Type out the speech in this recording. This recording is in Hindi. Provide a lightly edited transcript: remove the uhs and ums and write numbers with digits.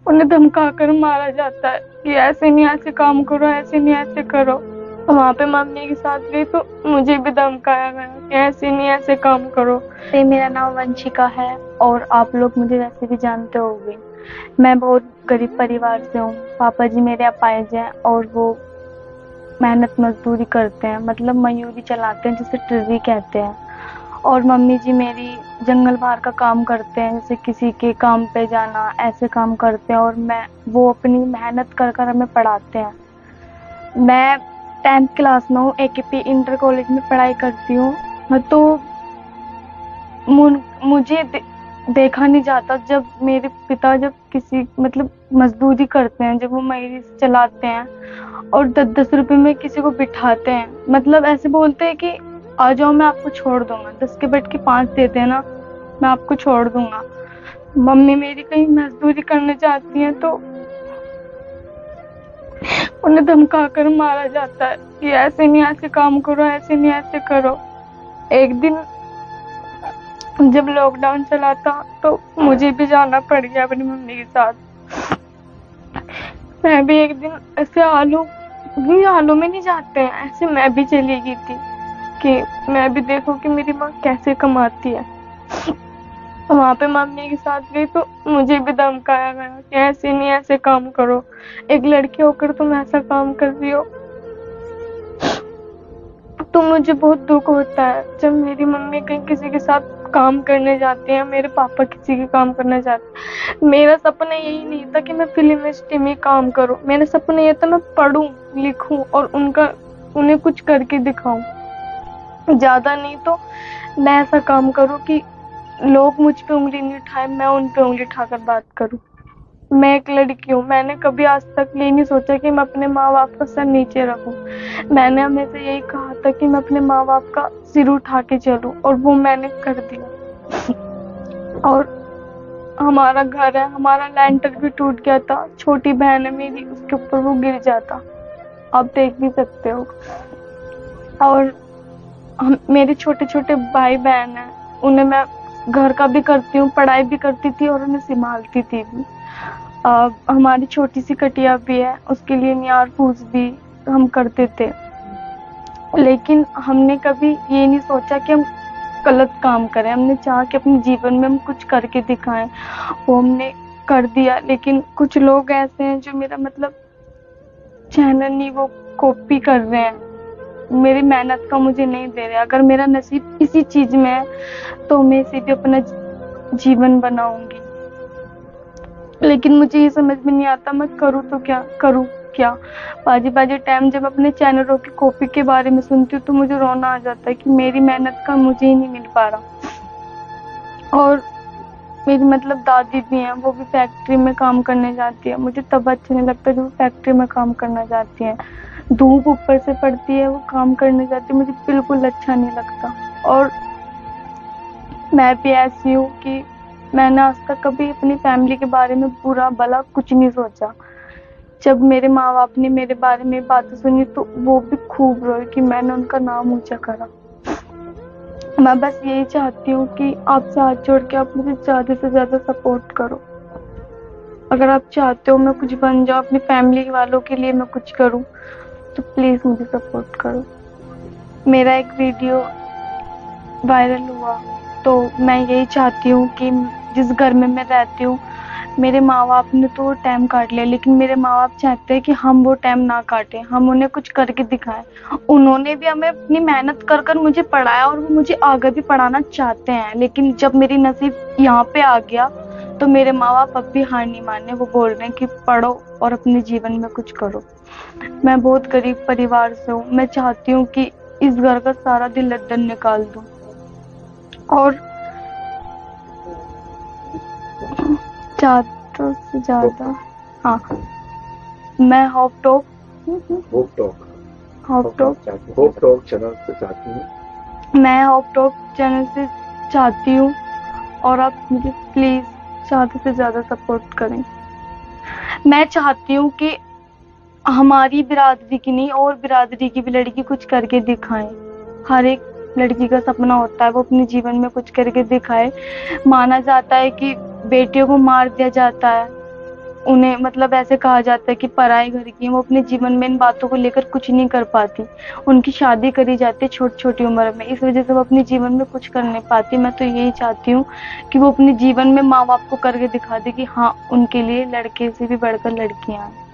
उन्हें धमका कर मारा जाता है कि ऐसे नहीं ऐसे काम करो, ऐसे नहीं ऐसे करो। वहाँ पे मम्मी के साथ गई तो मुझे भी धमकाया गया कि ऐसे नहीं ऐसे काम करो। मेरा नाम वंशिका है और आप लोग मुझे वैसे भी जानते होंगे। मैं बहुत गरीब परिवार से हूँ। पापा जी मेरे अपाहिज हैं और वो मेहनत मजदूरी करते हैं, मतलब मयूरी चलाते हैं जिसे टिर्री कहते हैं। और मम्मी जी मेरी जंगल बाहर का काम करते हैं, जैसे किसी के काम पे जाना, ऐसे काम करते हैं। और वो अपनी मेहनत कर कर हमें पढ़ाते हैं। मैं 10th क्लास में हूँ, AKP इंटर कॉलेज में पढ़ाई करती हूँ। तो मुझे देखा नहीं जाता जब मेरे पिता जब किसी मतलब मजदूरी करते हैं, जब वो मयूरी चलाते हैं और 10-10 रुपए में किसी को बिठाते हैं, मतलब ऐसे बोलते हैं कि आ जाओ मैं आपको छोड़ दूंगा, 10 के बैठ के 5 देते हैं ना, मैं आपको छोड़ दूंगा। मम्मी मेरी कहीं मजदूरी करने जाती है तो उन्हें धमका कर मारा जाता है कि ऐसे नहीं ऐसे काम करो, ऐसे नहीं ऐसे करो। एक दिन जब लॉकडाउन चला था तो मुझे भी जाना पड़ गया अपनी मम्मी के साथ। मैं भी एक दिन ऐसे आलू में नहीं जाते हैं, ऐसे मैं भी चली गई थी कि मैं भी देखूं कि मेरी माँ कैसे कमाती है। वहाँ पे मम्मी के साथ गई तो मुझे भी धमकाया गया कि ऐसे नहीं ऐसे काम करो, एक लड़की होकर तुम ऐसा काम कर रही हो। तो मुझे बहुत दुख होता है जब मेरी मम्मी कहीं किसी के साथ काम करने जाती है, मेरे पापा किसी के काम करने जाते हैं। मेरा सपना यही नहीं था कि मैं फिल्म इंडस्ट्री में काम करूं, मेरा सपना ये था मैं पढ़ूं लिखूं और उन्हें कुछ करके दिखाऊं। ज्यादा नहीं तो मैं ऐसा काम करूं कि लोग मुझ पे उंगली नहीं उठाए, मैं उन पे उंगली उठाकर बात करूं। मैं एक लड़की हूँ, मैंने कभी आज तक ये नहीं सोचा कि मैं अपने माँ बाप का सर नीचे रखूं। मैंने हमेशा यही कहा था कि मैं अपने माँ बाप का सिर उठा के चलूं और वो मैंने कर दिया। और हमारा घर है, हमारा लेंटर भी टूट गया था। छोटी बहन है मेरी, उसके ऊपर वो गिर जाता, आप देख भी सकते हो। और मेरे छोटे छोटे भाई बहन हैं, उन्हें मैं घर का भी करती हूँ, पढ़ाई भी करती थी और उन्हें संभालती थी भी। हमारी छोटी सी कटिया भी है, उसके लिए नियार फूस भी हम करते थे। लेकिन हमने कभी ये नहीं सोचा कि हम गलत काम करें, हमने चाहा कि अपने जीवन में हम कुछ करके दिखाएं, वो हमने कर दिया। लेकिन कुछ लोग ऐसे हैं जो मेरा मतलब चैनल नहीं, वो कॉपी कर रहे हैं, मेरी मेहनत का मुझे नहीं दे रहे। अगर मेरा नसीब इसी चीज में है तो मैं इसी पे अपना जीवन बनाऊंगी। लेकिन मुझे ये समझ में नहीं आता मैं करूँ तो क्या करूँ क्या। बाजी बाजी टाइम जब अपने चैनलों की कॉपी के बारे में सुनती हूँ तो मुझे रोना आ जाता है कि मेरी मेहनत का मुझे ही नहीं मिल पा रहा। और मेरी मतलब दादी भी हैं, वो भी फैक्ट्री में काम करने जाती है, मुझे तब अच्छा नहीं लगता जब वो फैक्ट्री में काम करना जाती है। धूप ऊपर से पड़ती है, वो काम करने जाती है, मुझे बिल्कुल अच्छा नहीं लगता। और मैं भी ऐसी हूँ कि मैंने आज तक कभी अपनी फैमिली के बारे में बुरा भला कुछ नहीं सोचा। जब मेरे माँ बाप ने मेरे बारे में बातें सुनी तो वो भी खूब रोए कि मैंने उनका नाम ऊंचा करा। मैं बस यही चाहती हूँ कि आपसे हाथ जोड़ के आप मुझे ज्यादा से ज्यादा सपोर्ट करो। अगर आप चाहते हो मैं कुछ बन जाऊँ, अपनी फैमिली वालों के लिए मैं कुछ करूँ, तो प्लीज मुझे सपोर्ट करो। मेरा एक वीडियो वायरल हुआ तो मैं यही चाहती हूँ कि जिस घर में मैं रहती हूँ, मेरे माँ बाप ने तो टाइम काट लिया, लेकिन मेरे माँ बाप चाहते हैं कि हम वो टाइम ना काटें, हम उन्हें कुछ करके दिखाएं। उन्होंने भी हमें अपनी मेहनत कर कर मुझे पढ़ाया और वो मुझे आगे भी पढ़ाना चाहते हैं। लेकिन जब मेरी नसीब यहाँ पे आ गया तो मेरे माँ बाप अब भी हार नहीं माने, वो बोल रहे हैं कि पढ़ो और अपने जीवन में कुछ करो। मैं बहुत गरीब परिवार से हूँ, मैं चाहती हूँ कि इस घर का सारा दिल लद्दन निकाल दूं। और ज्यादा से ज्यादा, हाँ, मैं hope talk hope talk hope talk hope talk channel से चाहती हूँ। मैं होप टॉक चैनल से चाहती हूँ और आप मुझे प्लीज ज्यादा से ज्यादा सपोर्ट करें। मैं चाहती हूँ कि हमारी बिरादरी की नहीं और बिरादरी की भी लड़की कुछ करके दिखाएं। हर एक लड़की का सपना होता है वो अपने जीवन में कुछ करके दिखाए। माना जाता है कि बेटियों को मार दिया जाता है, उन्हें मतलब ऐसे कहा जाता है कि पराए घर की हैं, वो अपने जीवन में इन बातों को लेकर कुछ नहीं कर पाती। उनकी शादी करी जाती है छोटी-छोटी उम्र में, इस वज़ह से वो अपने जीवन में कुछ कर नहीं पाती। मैं तो यही चाहती हूँ कि वो अपने जीवन में माँ-बाप को करके दिखा दे कि हाँ, उनके लिए लड़के से भी बढ़कर लड़कियाँ हैं।